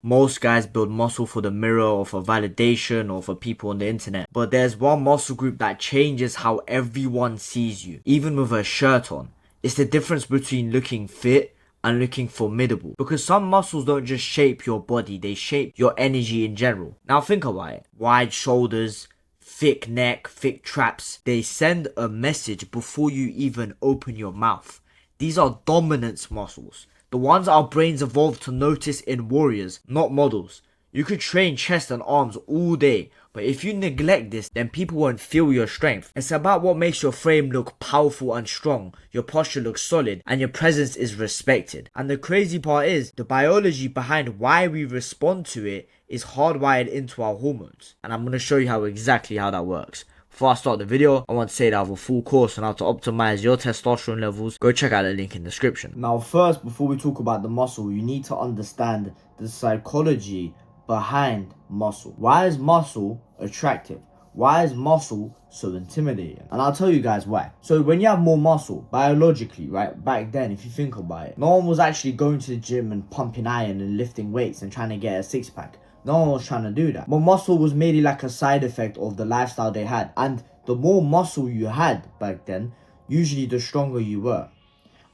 Most guys build muscle for the mirror or for validation or for people on the internet. But there's one muscle group that changes how everyone sees you, even with a shirt on. It's the difference between looking fit and looking formidable. Because some muscles don't just shape your body, they shape your energy in general. Now think about it. Wide shoulders, thick neck, thick traps, they send a message before you even open your mouth. These are dominance muscles. The ones our brains evolved to notice in warriors, not models. You could train chest and arms all day, but if you neglect this, then people won't feel your strength. It's about what makes your frame look powerful and strong, your posture looks solid, and your presence is respected. And the crazy part is, the biology behind why we respond to it is hardwired into our hormones. And I'm going to show you exactly how that works. Before I start the video, I want to say that I have a full course on how to optimize your testosterone levels. Go check out the link in the description. Now first, before we talk about the muscle, you need to understand the psychology behind muscle. Why is muscle attractive? Why is muscle so intimidating? And I'll tell you guys why. So when you have more muscle, biologically, right, back then, if you think about it, no one was actually going to the gym and pumping iron and lifting weights and trying to get a six-pack. No one was trying to do that. But muscle was merely like a side effect of the lifestyle they had. And the more muscle you had back then, usually the stronger you were.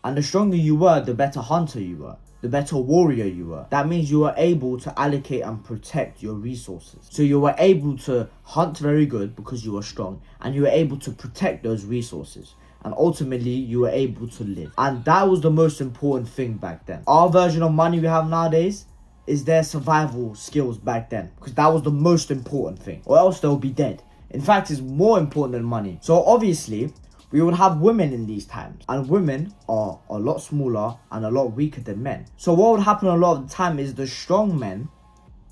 And the stronger you were, the better hunter you were. The better warrior you were. That means you were able to allocate and protect your resources. So you were able to hunt very good because you were strong. And you were able to protect those resources. And ultimately, you were able to live. And that was the most important thing back then. Our version of money we have nowadays is their survival skills back then, because that was the most important thing, or else they'll be dead. In fact, it's more important than money. So obviously we would have women in these times, and women are a lot smaller and a lot weaker than men. So what would happen a lot of the time is the strong men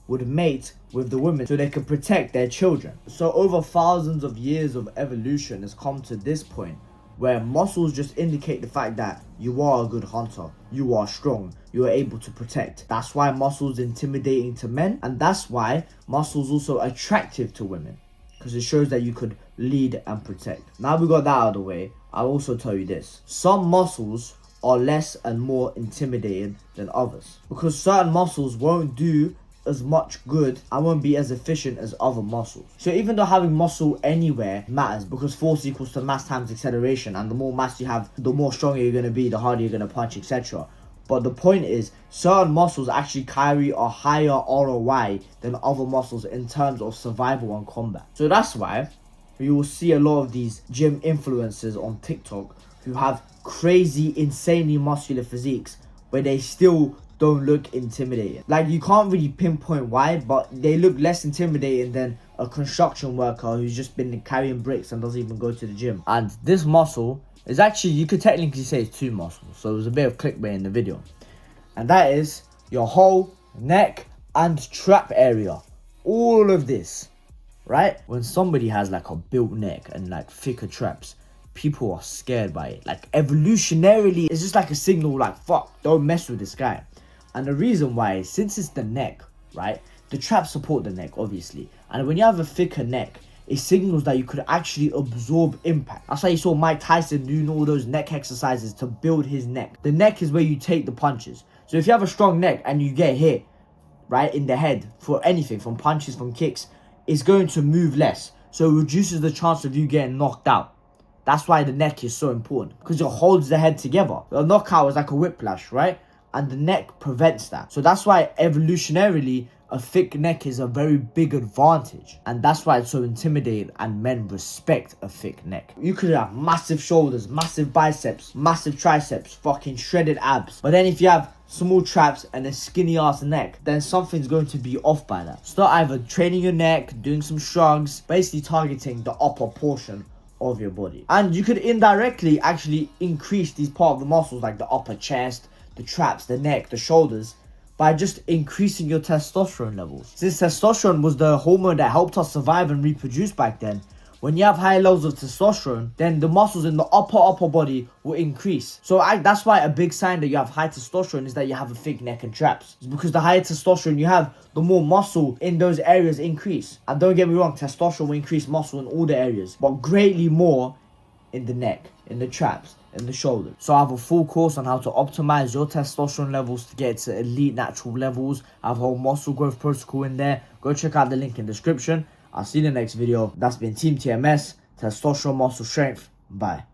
would mate with the women so they could protect their children. So over thousands of years of evolution has come to this point where muscles just indicate the fact that you are a good hunter, you are strong, you are able to protect. That's why muscles intimidating to men, and that's why muscles also attractive to women, because it shows that you could lead and protect. Now we got that out of the way, I'll also tell you this. Some muscles are less and more intimidating than others, because certain muscles won't do as much good and won't be as efficient as other muscles. So even though having muscle anywhere matters, because force equals to mass times acceleration, and the more mass you have, the more stronger you're going to be, the harder you're going to punch, etc. But the point is, certain muscles actually carry a higher ROI than other muscles in terms of survival and combat. So that's why you will see a lot of these gym influencers on TikTok who have crazy, insanely muscular physiques, where they still don't look intimidating. Like, you can't really pinpoint why, but they look less intimidating than a construction worker who's just been carrying bricks and doesn't even go to the gym. And this muscle is actually, you could technically say it's two muscles, so there's a bit of clickbait in the video. And that is your whole neck and trap area. All of this, right? When somebody has like a built neck and like thicker traps, people are scared by it. Like, evolutionarily, it's just like a signal like, fuck, don't mess with this guy. And the reason why is, since it's the neck, right, the traps support the neck, obviously. And when you have a thicker neck, it signals that you could actually absorb impact. That's why you saw Mike Tyson doing all those neck exercises to build his neck. The neck is where you take the punches. So if you have a strong neck and you get hit, right, in the head for anything, from punches, from kicks, it's going to move less. So it reduces the chance of you getting knocked out. That's why the neck is so important, because it holds the head together. A knockout is like a whiplash, right? And the neck prevents that. So that's why evolutionarily a thick neck is a very big advantage. And that's why it's so intimidating, and men respect a thick neck. You could have massive shoulders, massive biceps, massive triceps, fucking shredded abs. But then if you have small traps and a skinny ass neck, then something's going to be off by that. Start either training your neck, doing some shrugs, basically targeting the upper portion of your body. And you could indirectly actually increase these part of the muscles, like the upper chest, the traps, the neck, the shoulders, by just increasing your testosterone levels. Since testosterone was the hormone that helped us survive and reproduce back then, when you have high levels of testosterone, then the muscles in the upper body will increase. So that's why a big sign that you have high testosterone is that you have a thick neck and traps. It's because the higher testosterone you have, the more muscle in those areas increase. And don't get me wrong, testosterone will increase muscle in all the areas, but greatly more in the neck, in the traps, in the shoulders. So I have a full course on how to optimize your testosterone levels to get to elite natural levels. I have a whole muscle growth protocol in there. Go check out the link in the description. I'll see you in the next video. That's been Team TMS, Testosterone Muscle Strength. Bye.